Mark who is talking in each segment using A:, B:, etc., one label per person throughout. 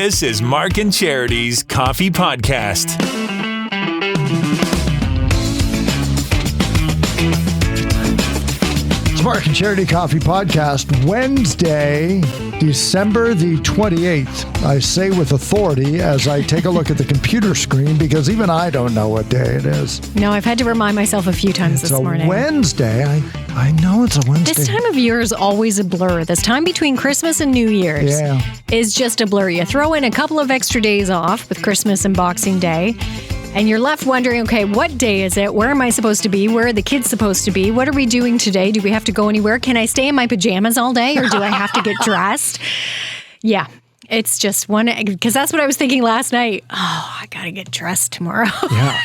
A: This is Mark and Charity's Coffee Podcast.
B: It's Mark and Charity Coffee Podcast, Wednesday, December the 28th. I say with authority as I take a look at the computer screen because even I don't know what day it is.
C: No, I've had to remind myself a few times this morning.
B: It's a Wednesday. I know it's a Wednesday.
C: This time of year is always a blur. This time between Christmas and New Year's is just a blur. You throw in a couple of extra days off with Christmas and Boxing Day, and you're left wondering, okay, what day is it? Where am I supposed to be? Where are the kids supposed to be? What are we doing today? Do we have to go anywhere? Can I stay in my pajamas all day or do I have to get dressed? Yeah, it's just one, because that's what I was thinking last night. Oh, I got to get dressed tomorrow.
B: Yeah.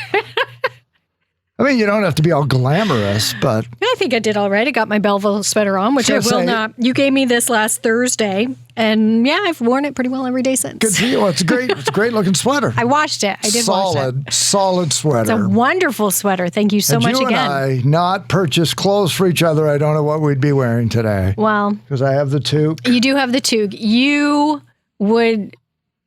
B: I mean, you don't have to be all glamorous, but...
C: I think I did all right. I got my Belleville sweater on, which I will not. You gave me this last Thursday, and yeah, I've worn it pretty well every day since.
B: Good for you. It's great. It's a great looking sweater.
C: I washed it. I did wash it.
B: Solid sweater.
C: It's a wonderful sweater. Thank you so much again.
B: Had you and I not purchased clothes for each other, I don't know what we'd be wearing today.
C: Well...
B: Because I have the toque.
C: You do have the toque. You would...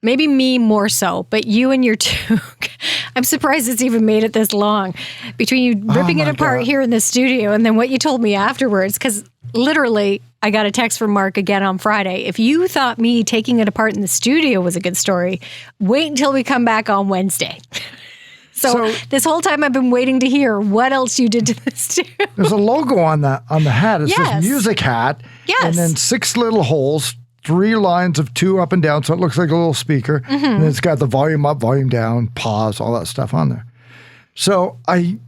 C: Maybe me more so, but you and your toque. I'm surprised it's even made it this long. Between you ripping it apart here in the studio and then what you told me afterwards, because literally I got a text from Mark again on Friday. If you thought me taking it apart in the studio was a good story, wait until we come back on Wednesday. So this whole time I've been waiting to hear what else you did to this too.
B: There's a logo on the hat. It's this music hat.
C: Yes.
B: And then 6 little holes. 3 lines of 2 up and down, so it looks like a little speaker. Mm-hmm. And it's got the volume up, volume down, pause, all that stuff on there. So I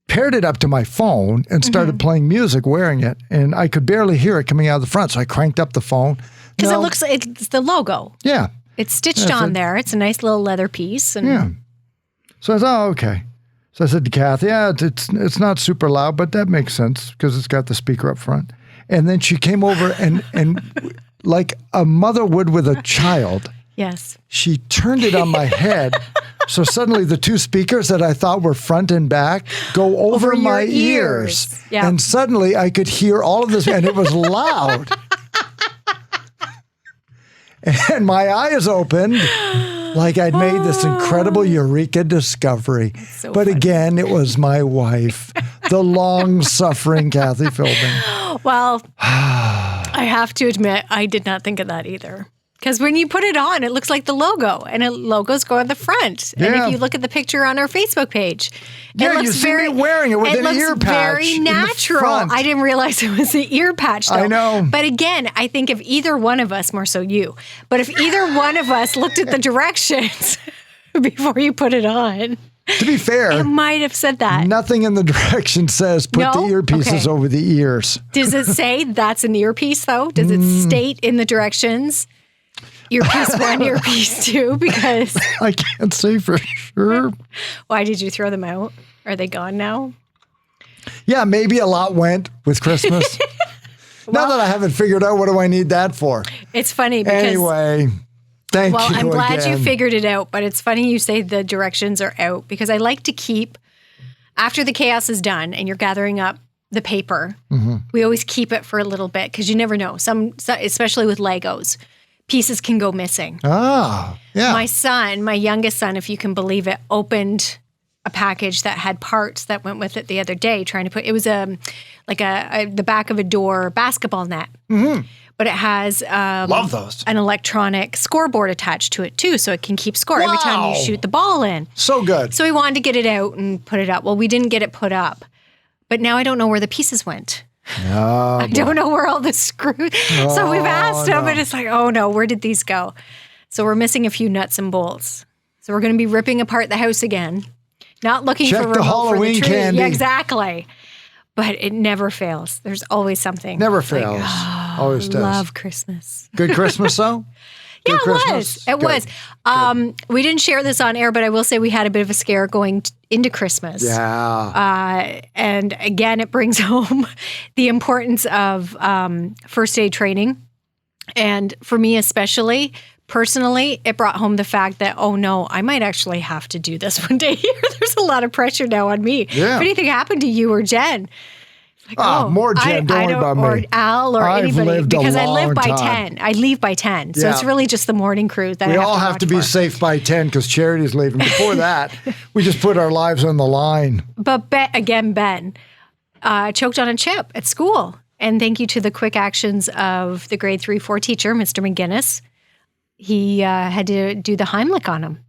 B: paired it up to my phone and started playing music wearing it, and I could barely hear it coming out of the front, so I cranked up the phone.
C: Because it looks like it's the logo.
B: Yeah.
C: It's stitched on there. It's a nice little leather piece. And
B: yeah. So I thought, okay. So I said to Kathy, it's not super loud, but that makes sense because it's got the speaker up front. And then she came over and like a mother would with a child.
C: Yes.
B: She turned it on my head. So suddenly the 2 speakers that I thought were front and back go over my ears.
C: Yeah.
B: And suddenly I could hear all of this and it was loud. And my eyes opened like I'd made this incredible eureka discovery. But again, it was my wife, the long-suffering Kathy Philbin.
C: Well, I have to admit, I did not think of that either. Because when you put it on, it looks like the logo, and logos go on the front. Yeah. And if you look at the picture on our Facebook page, it looks
B: me wearing it with an ear patch.
C: Very natural. I didn't realize it was the ear patch, though.
B: I know.
C: But again, I think if either one of us, more so you, but if either one of us looked at the directions before you put it on.
B: To be fair,
C: it might have said that.
B: Nothing in the direction says put the earpieces over the ears.
C: Does it say that's an earpiece, though? Does it state in the directions? Earpiece 1, earpiece 2, because...
B: I can't say for sure.
C: Why did you throw them out? Are they gone now?
B: Yeah, maybe a lot went with Christmas. Now that I haven't figured out what do I need that for.
C: It's funny because...
B: Anyway, thank you
C: Well, I'm glad
B: again.
C: you figured it out, but it's funny you say the directions are out because I like to keep, after the chaos is done and you're gathering up the paper, we always keep it for a little bit because you never know. Some, especially with Legos, pieces can go missing.
B: Ah, yeah.
C: My son, my youngest son, if you can believe it, opened a package that had parts that went with it the other day, trying to put, it was the back of a door basketball net. Mm-hmm. But it has
B: love those.
C: An electronic scoreboard attached to it too, so it can keep score every time you shoot the ball in.
B: So good.
C: So we wanted to get it out and put it up. Well, we didn't get it put up. But now I don't know where the pieces went.
B: Oh,
C: I don't know where all the screws. So we've asked them, and it's like, oh no, where did these go? So we're missing a few nuts and bolts. So we're going to be ripping apart the house again. Not looking for remote
B: Halloween
C: for the tree.
B: candy.
C: Yeah, exactly. But it never fails. There's always something.
B: Never fails. Always does.
C: Love Christmas.
B: Good Christmas, though?
C: Yeah, it was. We didn't share this on air, but I will say we had a bit of a scare going into Christmas.
B: Yeah.
C: And again, it brings home the importance of first aid training. And for me especially, personally, it brought home the fact that, oh no, I might actually have to do this one day here. There's a lot of pressure now on me.
B: Yeah.
C: If anything happened to you or Jen,
B: More Jen, don't worry about me.
C: Or Al or
B: I've
C: anybody,
B: lived a
C: because I live
B: long
C: by
B: time.
C: 10. I leave by 10. So
B: Yeah.
C: it's really just the morning crew that
B: We
C: I have
B: all
C: to
B: have
C: watch
B: to be
C: for.
B: safe by 10 because Charity's leaving. Before that, we just put our lives on the line.
C: But Ben choked on a chip at school. And thank you to the quick actions of the grade 3-4 teacher, Mr. McGinnis. He had to do the Heimlich on him.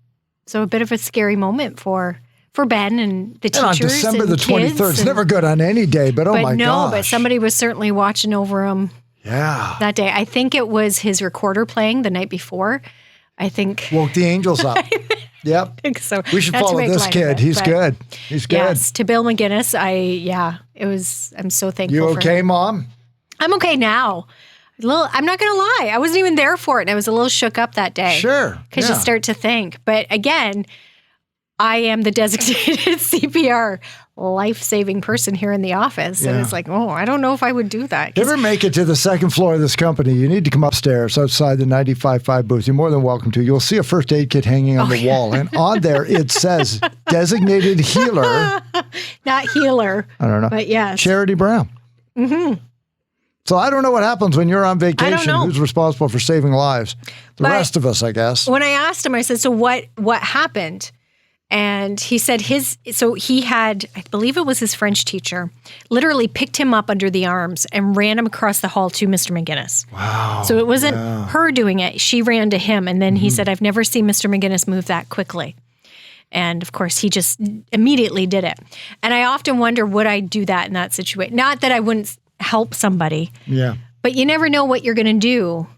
C: So a bit of a scary moment for Ben and the teachers.
B: And on December the 23rd, it's
C: and,
B: never good on any day, but oh my gosh.
C: But somebody was certainly watching over him that day. I think it was his recorder playing the night before. I think.
B: Woke the angels up. Yep.
C: I think so.
B: We should
C: Not to
B: follow
C: make
B: this
C: light of
B: kid.
C: it,
B: He's
C: but
B: good. He's good.
C: Yes, to Bill McGinnis, I'm so thankful
B: You
C: for
B: okay,
C: him.
B: Mom?
C: I'm okay now. I'm not going to lie. I wasn't even there for it. And I was a little shook up that day.
B: Sure.
C: Because you start to think. But again, I am the designated CPR life-saving person here in the office. And it's like, I don't know if I would do that.
B: If you ever make it to the second floor of this company, you need to come upstairs outside the 95.5 booth. You're more than welcome to. You'll see a first aid kit hanging on the wall. And on there, it says designated healer.
C: Not healer.
B: I don't know.
C: But yes.
B: Charity Brown. Mm-hmm. So I don't know what happens when you're on vacation. Who's responsible for saving lives? The rest of us, I guess.
C: When I asked him, I said, so what happened? And he said he had, I believe it was his French teacher, literally picked him up under the arms and ran him across the hall to Mr. McGinnis.
B: Wow.
C: So it wasn't her doing it. She ran to him. And then he said, I've never seen Mr. McGinnis move that quickly. And of course, he just immediately did it. And I often wonder, would I do that in that situation? Not that I wouldn't help somebody.
B: Yeah.
C: But you never know what you're going to do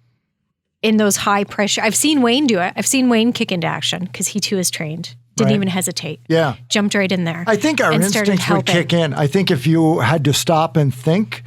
C: in those high pressure. I've seen Wayne do it. I've seen Wayne kick into action because he too is trained. Didn't even hesitate.
B: Yeah.
C: Jumped right in there.
B: I think our instincts would kick in. I think if you had to stop and think,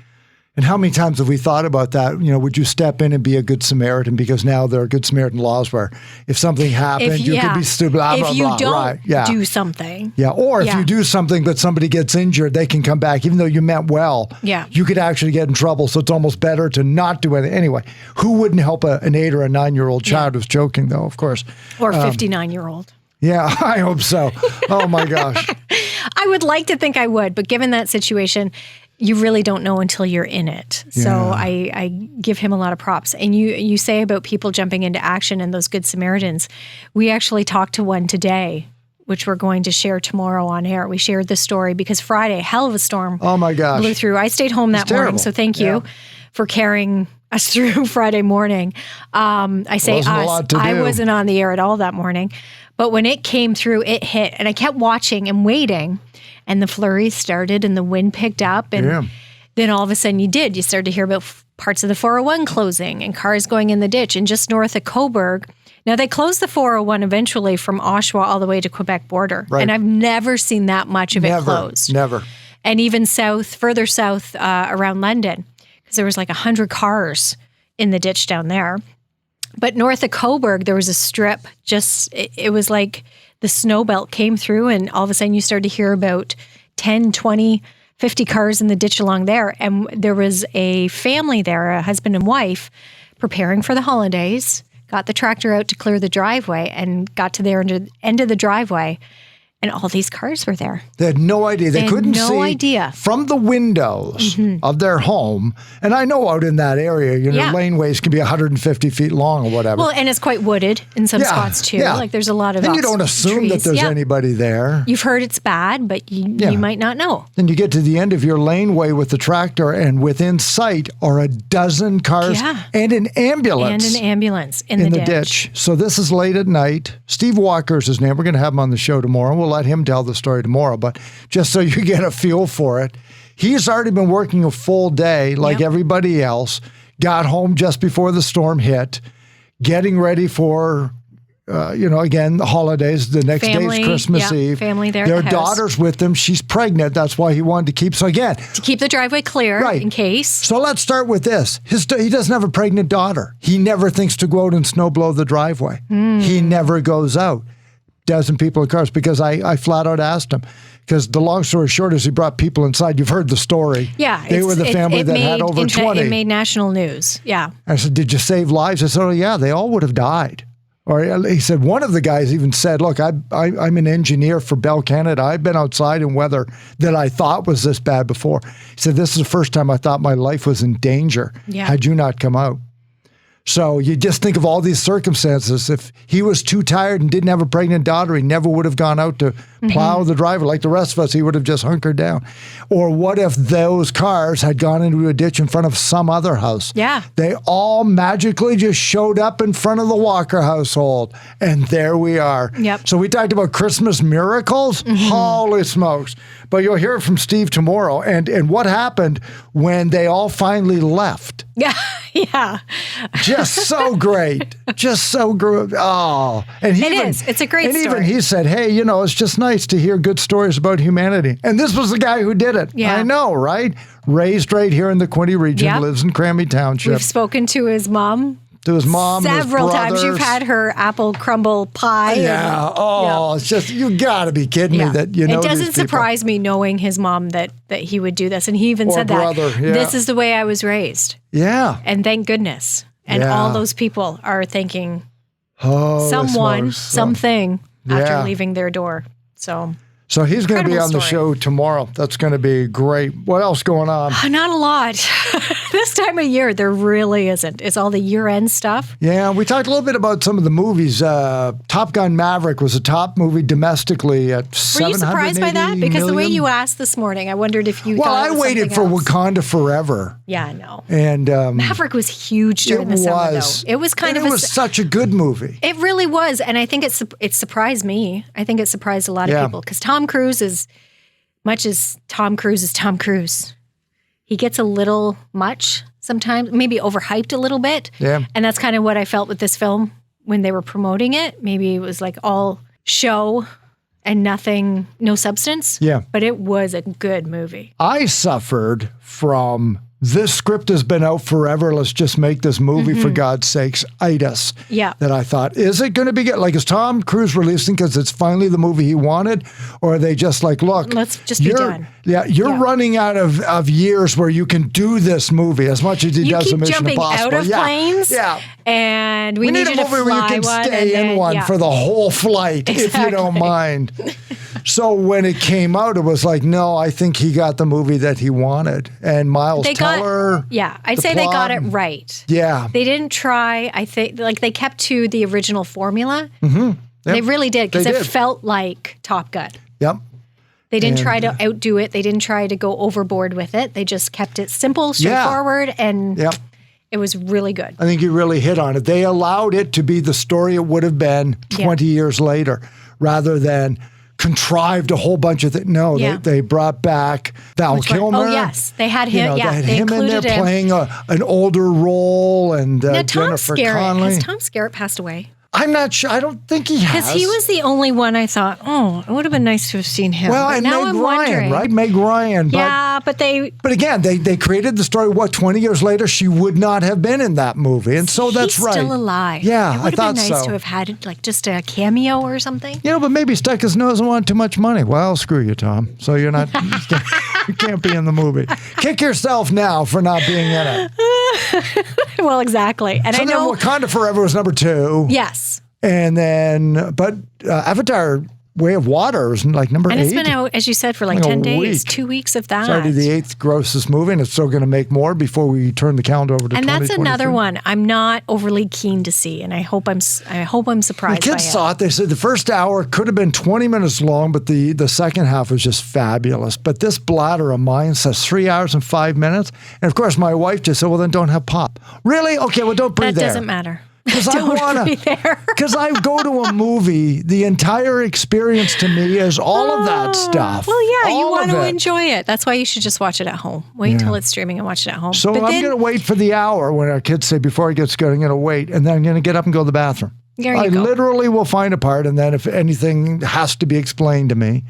B: and how many times have we thought about that? You know, would you step in and be a good Samaritan? Because now there are good Samaritan laws where if something happened, you could be stupid, blah, blah, blah.
C: If you don't
B: right. Yeah.
C: do something.
B: Yeah. Or if you do something but somebody gets injured, they can come back. Even though you meant well, you could actually get in trouble. So it's almost better to not do anything. Anyway, who wouldn't help an 8 or a 9-year-old child who's choking, though, of course.
C: Or a 59-year-old.
B: Yeah, I hope so. Oh, my gosh.
C: I would like to think I would, but given that situation, you really don't know until you're in it.
B: Yeah.
C: So I give him a lot of props. And you say about people jumping into action and those good Samaritans. We actually talked to one today, which we're going to share tomorrow on air. We shared this story because Friday, hell of a storm blew through. I stayed home that morning, so thank you for carrying us through Friday morning. I say us. I wasn't on the air at all that morning. But when it came through, it hit. And I kept watching and waiting. And the flurries started and the wind picked up. And then all of a sudden you started to hear about parts of the 401 closing and cars going in the ditch. And just north of Cobourg, now they closed the 401 eventually from Oshawa all the way to Quebec border. Right. And I've never seen that much of it closed.
B: Never.
C: And even further south around London, because there was like 100 cars in the ditch down there. But north of Cobourg, there was a strip, it was like the snow belt came through and all of a sudden you started to hear about 10, 20, 50 cars in the ditch along there. And there was a family there, a husband and wife, preparing for the holidays, got the tractor out to clear the driveway and got to their end of the driveway. And all these cars were there.
B: They had no idea. They couldn't
C: no
B: see
C: idea.
B: From the windows of their home. And I know out in that area, laneways can be 150 feet long or whatever.
C: Well, and it's quite wooded in some spots too.
B: Yeah.
C: Like there's a lot of
B: Then you don't assume
C: trees.
B: that there's anybody there.
C: You've heard it's bad, but you might not know.
B: Then you get to the end of your laneway with the tractor and within sight are a dozen cars and an ambulance.
C: And an ambulance in the ditch.
B: So this is late at night. Steve Walker's his name. We're going to have him on the show tomorrow. We'll let him tell the story tomorrow, but just so you get a feel for it, he's already been working a full day like everybody else, got home just before the storm hit, getting ready for, again, the holidays. The next day is Christmas Eve.
C: Family there.
B: Their daughter's with them. She's pregnant. That's why he wanted to keep. So again,
C: to keep the driveway clear in case. So
B: let's start with this. He doesn't have a pregnant daughter. He never thinks to go out and snow blow the driveway. He never goes out. Dozen people in cars because I flat out asked him. Because the long story short is he brought people inside. You've heard the story.
C: Yeah.
B: They were the family that had over 20.
C: It made national news. Yeah.
B: I said, did you save lives? I said, oh, yeah, they all would have died. Or he said, one of the guys even said, look, I'm an engineer for Bell Canada. I've been outside in weather that I thought was this bad before. He said, this is the first time I thought my life was in danger had you not come out. So you just think of all these circumstances. If he was too tired and didn't have a pregnant daughter, he never would have gone out to plow the driveway. Like the rest of us, he would have just hunkered down. Or what if those cars had gone into a ditch in front of some other house?
C: Yeah.
B: They all magically just showed up in front of the Walker household. And there we are.
C: Yep.
B: So we talked about Christmas miracles. Holy smokes. But you'll hear from Steve tomorrow. And what happened when they all finally left.
C: Yeah. Yeah.
B: Just so great. Just so great. Oh. And
C: It is. It's a great story.
B: Even he said, hey, it's just nice to hear good stories about humanity. And this was the guy who did it.
C: Yeah.
B: I know, right? Raised right here in the Quinte region, lives in Cranby Township.
C: We've spoken to his mom.
B: To his mom
C: Several
B: and his
C: times. You've
B: brothers.
C: had her apple crumble pie.
B: Yeah. It's just, you got to be kidding me that you know
C: It doesn't
B: these people.
C: surprise me knowing his mom that he would do this. And he even
B: Or
C: said
B: brother,
C: that.
B: yeah.
C: This is the way I was raised.
B: Yeah.
C: And thank goodness. And
B: Yeah.
C: all those people are thanking
B: Oh,
C: someone, something after
B: Yeah.
C: leaving their door. So
B: he's going to be
C: Incredible
B: on the
C: story.
B: show tomorrow. That's going to be great. What else going on?
C: not a lot. This time of year, there really isn't. It's all the year-end stuff.
B: Yeah, we talked a little bit about some of the movies. Top Gun Maverick was a top movie domestically at $780
C: Were you surprised by that? Because the way
B: million.
C: you asked this morning, I wondered if you
B: Well,
C: thought
B: I
C: it was
B: waited for
C: something else.
B: Wakanda Forever.
C: Yeah, I know.
B: And
C: Maverick was huge during the summer, though. It was kind of
B: it was such a good movie.
C: It really was, and I think it surprised me. I think it surprised a lot of people because Tom Cruise is, much as Tom Cruise is Tom Cruise, he gets a little much sometimes, maybe overhyped a little bit.
B: Yeah.
C: And that's kind of what I felt with this film when they were promoting it. Maybe it was like all show and nothing, no substance.
B: Yeah.
C: But it was a good movie.
B: I suffered from this script has been out forever. Let's just make this movie for God's sakes. Itis.
C: Yeah.
B: That I thought, is it going to be good? Like, is Tom Cruise releasing because it's finally the movie he wanted? Or are they just like, look,
C: Let's just be done.
B: Yeah, you're running out of years where you can do this movie as much as he
C: You
B: does
C: keep
B: the Mission
C: jumping
B: Impossible.
C: out of planes.
B: Yeah.
C: And we need
B: a
C: you to
B: movie
C: fly
B: where you can
C: one
B: stay
C: and
B: in
C: then,
B: one for the whole flight, if you don't
C: Exactly.
B: mind. So when it came out, it was like, no, I think he got the movie that he wanted. And Miles Teller.
C: I'd
B: the
C: say they got it
B: plot.
C: right.
B: Yeah.
C: They didn't try, I think, like they kept to the original formula. They really did, because
B: They
C: it
B: did.
C: felt like Top Gun.
B: Yep.
C: They didn't try to outdo it. They didn't try to go overboard with it. They just kept it simple, straightforward, and
B: Yep.
C: it was really good.
B: I think you really hit on it. They allowed it to be the story it would have been 20 years later, rather than contrived a whole bunch of things. No, they brought back Val
C: Which one?
B: Kilmer.
C: Oh, yes. They had him.
B: They had
C: they
B: him in there
C: included him.
B: playing an older role, and
C: Now, Tom
B: Jennifer
C: Skerritt.
B: Connelly.
C: Has Tom Skerritt passed away?
B: I'm not sure. I don't think he has.
C: Because he was the only one I thought, it would have been nice to have seen him.
B: Well,
C: but
B: and
C: now
B: Meg
C: I'm
B: Ryan,
C: wondering.
B: right? Meg Ryan.
C: Yeah, but
B: But again, they created the story, 20 years later, she would not have been in that movie. And so that's
C: he's
B: right.
C: still alive.
B: Yeah,
C: it would
B: I thought
C: have been nice
B: so.
C: to have had like just a cameo or something.
B: But maybe stuck his nose and wanted too much money. Well, screw you, Tom. So you're not, you can't be in the movie. Kick yourself now for not being in it.
C: Well, exactly. And
B: So
C: I know.
B: then Wakanda Forever was number 2.
C: Yes.
B: And then, but Avatar Way of Water is like number 8.
C: And it's been out, as you said, for like
B: Like a
C: 10 days,
B: week.
C: 2 weeks of that.
B: It's already the 8th grossest movie, and it's still going to make more before we turn the calendar over to
C: And that's
B: 2023.
C: another one I'm not overly keen to see, and I hope I'm
B: The
C: surprised
B: kids
C: by
B: saw it. They said the first hour could have been 20 minutes long, but the second half was just fabulous. But this bladder of mine says 3 hours and 5 minutes. And of course, my wife just said, well, then don't have pop. Really? Okay, well, don't breathe
C: That
B: there.
C: doesn't matter.
B: Because
C: Don't be there.
B: Because I go to a movie, the entire experience to me is all of that stuff.
C: Well, yeah, you
B: All
C: want
B: of
C: to
B: it.
C: enjoy it. That's why you should just watch it at home. Wait until it's streaming and watch it at home.
B: So
C: But
B: I'm
C: then-
B: going to wait for the hour when our kids say, before it gets good, I'm going to wait. And then I'm going to get up and go to the bathroom.
C: There you
B: I
C: go.
B: literally will find a part, and then if anything has to be explained to me.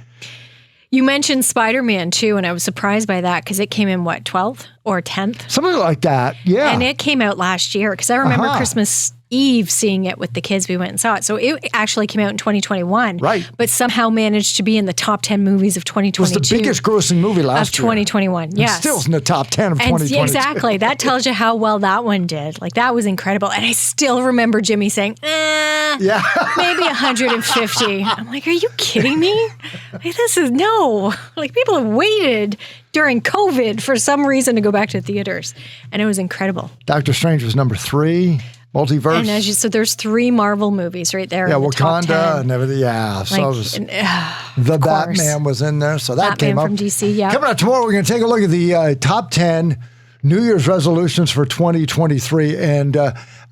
C: You mentioned Spider-Man too, and I was surprised by that because it came in 12th or 10th?
B: Something like that. Yeah.
C: And it came out last year because I remember
B: Uh-huh.
C: Christmas Eve seeing it with the kids. We went and saw it. So it actually came out in 2021.
B: Right.
C: But somehow managed to be in the top 10 movies of 2022.
B: It was the biggest grossing movie last
C: year. Of 2021, yes.
B: Still in the top 10 of 2022.
C: Exactly. That tells you how well that one did. Like, that was incredible. And I still remember Jimmy saying,
B: yeah,
C: maybe 150. I'm like, are you kidding me? Like, this is, no. Like, people have waited during COVID for some reason to go back to theaters. And it was incredible.
B: Doctor Strange was number 3. Multiverse.
C: And as you said, there's 3 Marvel movies right there.
B: Yeah,
C: in the
B: Wakanda
C: top 10.
B: and everything. Yeah. So the Batman was in there. So that
C: Batman
B: came up.
C: from DC, yeah.
B: Coming up tomorrow, we're going to take a look at the top 10 New Year's resolutions for 2023. And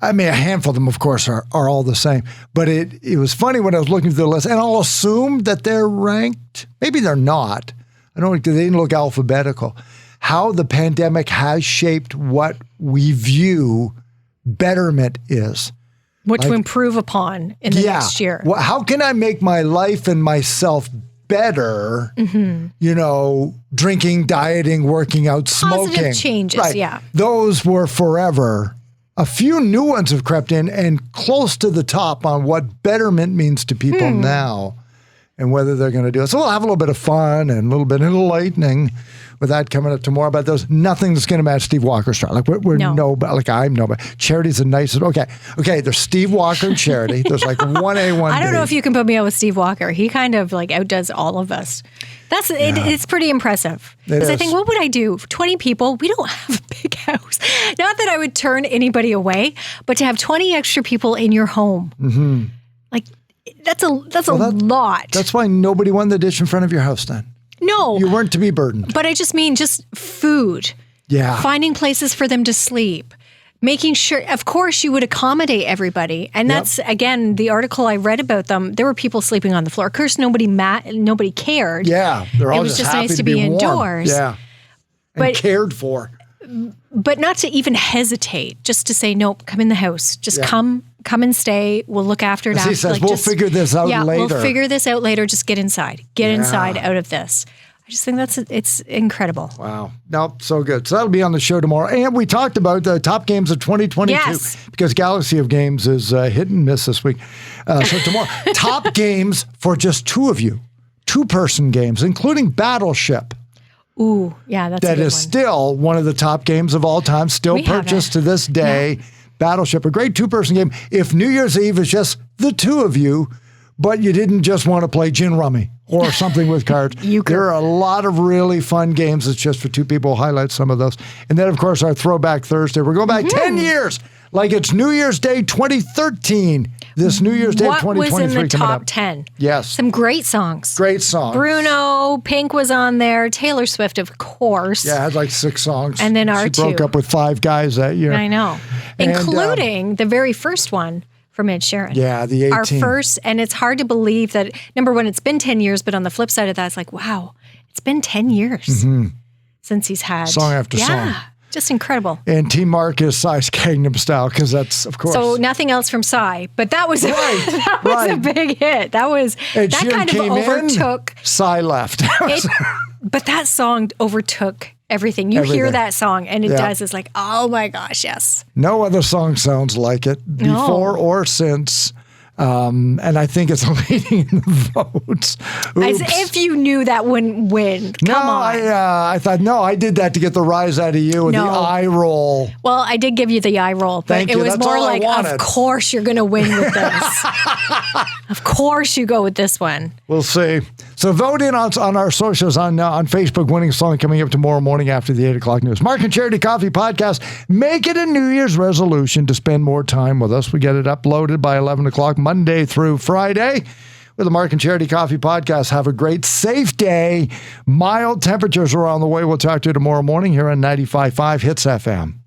B: I mean, a handful of them, of course, are all the same. But it was funny when I was looking through the list, and I'll assume that they're ranked. Maybe they're not. I don't think they didn't look alphabetical. How the pandemic has shaped what we view betterment is.
C: What to improve upon in the next year.
B: Well, how can I make my life and myself better? You know, drinking, dieting, working out, smoking.
C: Positive changes, yeah.
B: Those were forever. A few new ones have crept in and close to the top on what betterment means to people now and whether they're going to do it. So we'll have a little bit of fun and a little bit of enlightening with that coming up tomorrow. But there's nothing that's going to match Steve Walker's style. Like we're no, like I'm no, but Charity's the nicest. Okay. There's Steve Walker and Charity. There's like 1A, 1B.
C: I don't know if you can put me out with Steve Walker. He kind of like outdoes all of us. It's pretty impressive. Because I think, what would I do? 20 people, we don't have a big house. Not that I would turn anybody away, but to have 20 extra people in your home, like that's a lot.
B: That's why nobody won the ditch in front of your house then.
C: No.
B: You weren't to be burdened.
C: But I just mean just food.
B: Yeah.
C: Finding places for them to sleep. Making sure, of course, you would accommodate everybody. And that's, again, the article I read about them. There were people sleeping on the floor. Of course, nobody cared.
B: Yeah. They're all
C: it was just
B: happy
C: nice to be
B: warm.
C: indoors.
B: Yeah. And cared for.
C: But not to even hesitate. Just to say, nope, come in the house. Just come and stay. We'll look after it after.
B: He says, we'll figure this out later.
C: We'll figure this out later. Just get inside. Get inside out of this. I just think it's incredible.
B: Wow. Nope, so good. So that'll be on the show tomorrow. And we talked about the top games of 2022 because Galaxy of Games is hit and miss this week. So tomorrow, top games for just 2 of you. 2-person games, including Battleship.
C: Ooh, yeah, that's a good
B: one. That is still one of the top games of all time, still purchased to this day. Yeah. Battleship, a great 2-person game. If New Year's Eve is just the 2 of you, but you didn't just want to play gin rummy or something with cards. There are a lot of really fun games that's just for 2 people. We'll highlight some of those. And then, of course, our Throwback Thursday. We're going back 10 years, like it's New Year's Day 2013. This New Year's Day 2023
C: What was in the
B: coming
C: top
B: up.
C: 10?
B: Yes.
C: Some great songs.
B: Great songs.
C: Bruno, Pink was on there. Taylor Swift, of course.
B: Yeah, it had like 6 songs.
C: And then R2.
B: She broke up with 5 guys that year.
C: I know.
B: And,
C: including the very first one from Ed Sheeran.
B: Yeah, the 18.
C: Our first, and it's hard to believe that, number one, it's been 10 years, but on the flip side of that, it's like, wow, it's been 10 years since he's had.
B: Song after song.
C: Yeah, just incredible.
B: And Team Marcus, Psy's Gangnam Style, because that's, of course.
C: So nothing else from Psy, but that was, that was a big hit. That kind of overtook.
B: Psy left.
C: But that song overtook everything. You hear that song and it does. It's like, oh my gosh, yes.
B: No other song sounds like it before or since. And I think it's leading in the votes.
C: As if you knew that wouldn't win. Come on.
B: I thought, I did that to get the rise out of you and the eye roll.
C: Well, I did give you the eye roll, but it was more like, of course you're going to win with this. Of course you go with this one.
B: We'll see. So vote in on our socials on Facebook. Winning song coming up tomorrow morning after the 8 o'clock news. Mark and Charity Coffee Podcast. Make it a New Year's resolution to spend more time with us. We get it uploaded by 11 o'clock Monday through Friday with the Mark and Charity Coffee Podcast. Have a great, safe day. Mild temperatures are on the way. We'll talk to you tomorrow morning here on 95.5 Hits FM.